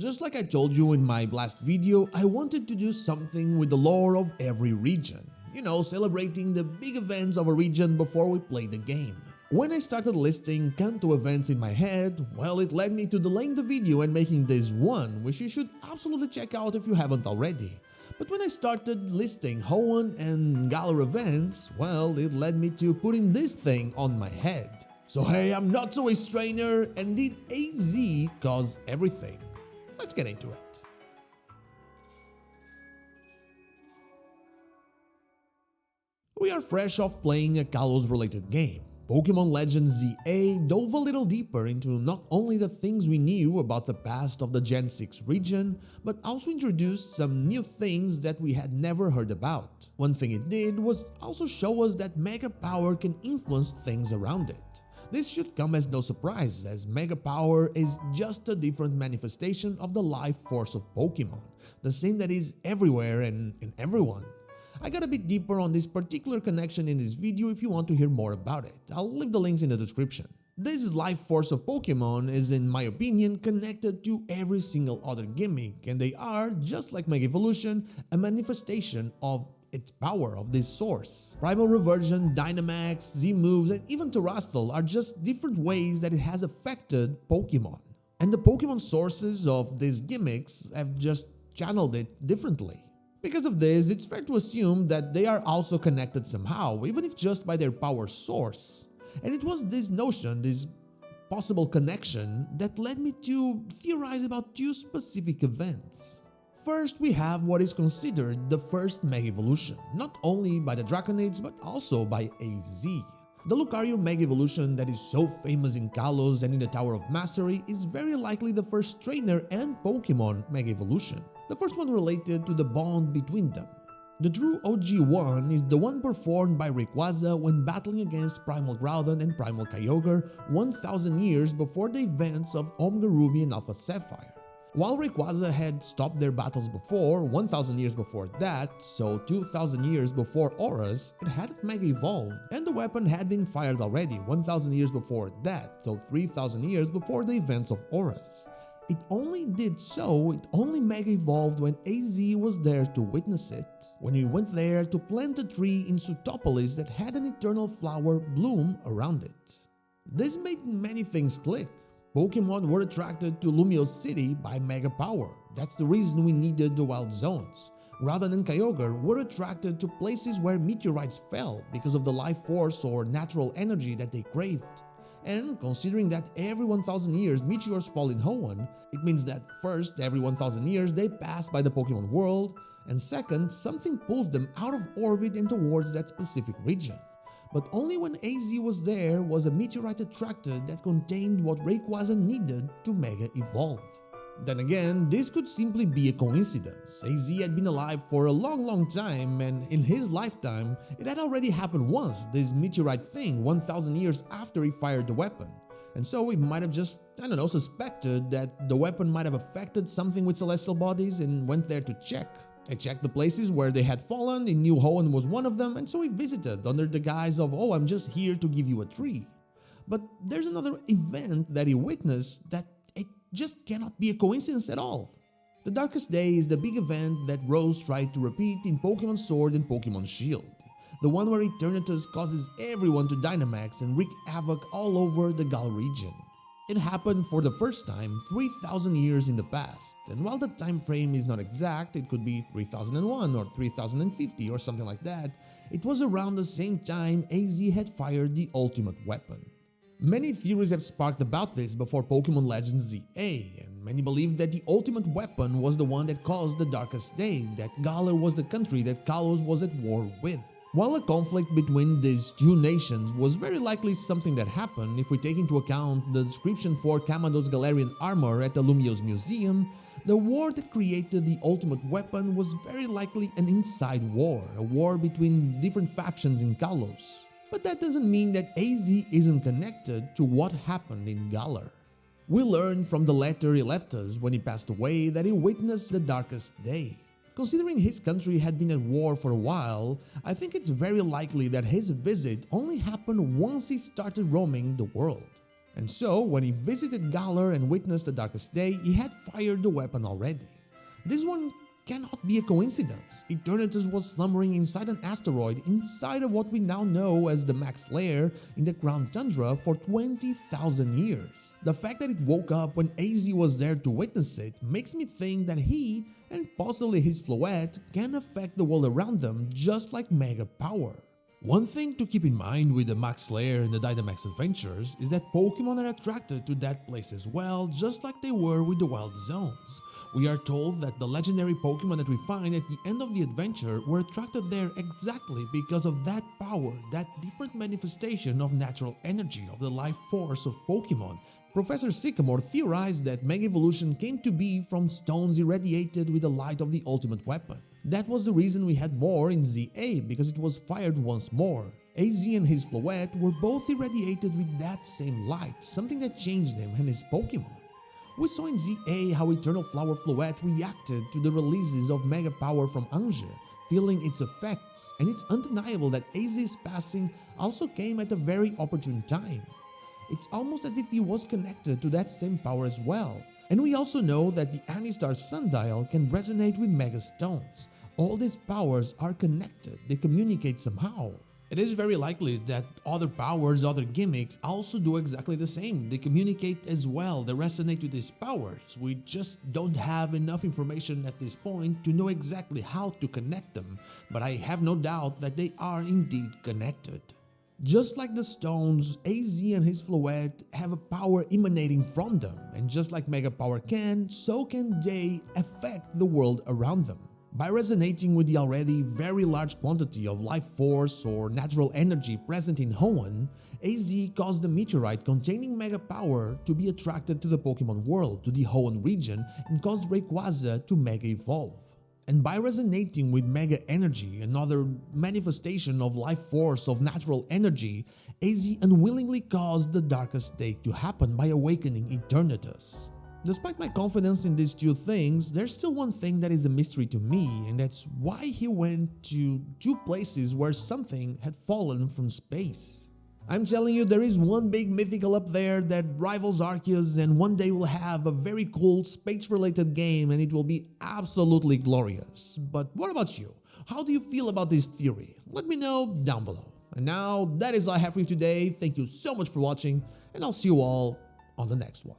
Just like I told you in my last video, I wanted to do something with the lore of every region. You know, celebrating the big events of a region before we play the game. When I started listing Kanto events in my head, well, it led me to delaying the video and making this one, which you should absolutely check out if you haven't already. But when I started listing Hoenn and Galar events, well, it led me to putting this thing on my head. So hey, I'm notsoAceTrainer, and did AZ cause everything? Let's get into it. We are fresh off playing a Kalos related game. Pokémon Legends ZA dove a little deeper into not only the things we knew about the past of the Gen 6 region, but also introduced some new things that we had never heard about. One thing it did was also show us that Mega Power can influence things around it. This should come as no surprise, as Mega Power is just a different manifestation of the life force of Pokémon, the same that is everywhere and in everyone. I got a bit deeper on this particular connection in this video if you want to hear more about it. I'll leave the links in the description. This life force of Pokemon is, in my opinion, connected to every single other gimmick, and they are, just like Mega Evolution, a manifestation of its power of this source. Primal Reversion, Dynamax, Z-moves, and even Terastal are just different ways that it has affected Pokemon. And the Pokemon sources of these gimmicks have just channeled it differently. Because of this, it's fair to assume that they are also connected somehow, even if just by their power source. And it was this notion, this possible connection, that led me to theorize about two specific events. First, we have what is considered the first Mega Evolution, not only by the Draconids but also by AZ. The Lucario Mega Evolution that is so famous in Kalos and in the Tower of Mastery is very likely the first trainer and Pokemon Mega Evolution. The first one related to the bond between them. The true OG one is the one performed by Rayquaza when battling against Primal Groudon and Primal Kyogre 1000 years before the events of Omega Ruby and Alpha Sapphire. While Rayquaza had stopped their battles before, 1000 years before that, so 2000 years before Auras, it hadn't Mega evolved, and the weapon had been fired already 1000 years before that, so 3000 years before the events of Auras. It only did so, it only Mega evolved when AZ was there to witness it, when he went there to plant a tree in Sutopolis that had an eternal flower bloom around it. This made many things click. Pokemon were attracted to Lumiose City by Mega Power. That's the reason we needed the Wild Zones. Groudon and Kyogre were attracted to places where meteorites fell because of the life force or natural energy that they craved. And considering that every 1000 years meteors fall in Hoenn, it means that first, every 1000 years they pass by the Pokemon world, and second, something pulls them out of orbit and towards that specific region. But only when AZ was there was a meteorite attracted that contained what Rayquaza needed to Mega evolve. Then again, this could simply be a coincidence. AZ had been alive for a long time, and in his lifetime, it had already happened once, this meteorite thing 1000 years after he fired the weapon. And so he might have just, suspected that the weapon might have affected something with celestial bodies and went there to check. I checked the places where they had fallen, he knew Hoenn was one of them, and so he visited under the guise of, oh, I'm just here to give you a tree. But there's another event that he witnessed that it just cannot be a coincidence at all. The Darkest Day is the big event that Rose tried to repeat in Pokemon Sword and Pokemon Shield. The one where Eternatus causes everyone to Dynamax and wreak havoc all over the Galar region. It happened for the first time 3000 years in the past, and while the time frame is not exact, it could be 3001 or 3050 or something like that, it was around the same time AZ had fired the ultimate weapon. Many theories have sparked about this before Pokémon Legends ZA, and many believe that the ultimate weapon was the one that caused the Darkest Day, that Galar was the country that Kalos was at war with. While a conflict between these two nations was very likely something that happened if we take into account the description for Kamado's Galarian armor at the Lumiose Museum, the war that created the ultimate weapon was very likely an inside war, a war between different factions in Kalos. But that doesn't mean that AZ isn't connected to what happened in Galar. We learned from the letter he left us when he passed away that he witnessed the Darkest Day. Considering his country had been at war for a while, I think it's very likely that his visit only happened once he started roaming the world. And so, when he visited Galar and witnessed the Darkest Day, he had fired the weapon already. This one cannot be a coincidence. Eternatus was slumbering inside an asteroid inside of what we now know as the Max Lair in the Crown Tundra for 20,000 years. The fact that it woke up when AZ was there to witness it makes me think that he, and possibly his Floette, can affect the world around them just like Mega Power. One thing to keep in mind with the Max Lair and the Dynamax adventures is that Pokemon are attracted to that place as well, just like they were with the Wild Zones. We are told that the legendary Pokemon that we find at the end of the adventure were attracted there exactly because of that power, that different manifestation of natural energy of the life force of Pokemon. Professor Sycamore theorized that Mega Evolution came to be from stones irradiated with the light of the ultimate weapon. That was the reason we had more in ZA, because it was fired once more. AZ and his Floette were both irradiated with that same light, something that changed him and his Pokemon. We saw in ZA how Eternal Flower Floette reacted to the releases of Mega Power from Ange, feeling its effects, and it's undeniable that AZ's passing also came at a very opportune time. It's almost as if he was connected to that same power as well. And we also know that the Anistar Sundial can resonate with Mega Stones. All these powers are connected, they communicate somehow. It is very likely that other powers, other gimmicks also do exactly the same. They communicate as well, they resonate with these powers. We just don't have enough information at this point to know exactly how to connect them, but I have no doubt that they are indeed connected. Just like the stones, AZ and his Floette have a power emanating from them, and just like Mega Power can, so can they affect the world around them. By resonating with the already very large quantity of life force or natural energy present in Hoenn, AZ caused the meteorite containing Mega Power to be attracted to the Pokemon world, to the Hoenn region, and caused Rayquaza to Mega Evolve. And by resonating with Mega Energy, another manifestation of life force of natural energy, AZ unwillingly caused the Darkest Day to happen by awakening Eternatus. Despite my confidence in these two things, there's still one thing that is a mystery to me, and that's why he went to two places where something had fallen from space. I'm telling you, there is one big mythical up there that rivals Arceus, and one day we'll have a very cool space-related game and it will be absolutely glorious. But what about you? How do you feel about this theory? Let me know down below. And now, that is all I have for you today. Thank you so much for watching, and I'll see you all on the next one.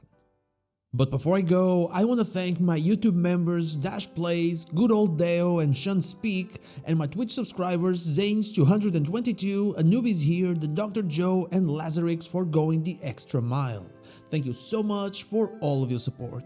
But before I go, I want to thank my YouTube members Dash Plays, Good Old Deo, and Shun Speak, and my Twitch subscribers Zanes222, Anubis Here, the Dr. Joe, and Lazarix for going the extra mile. Thank you so much for all of your support.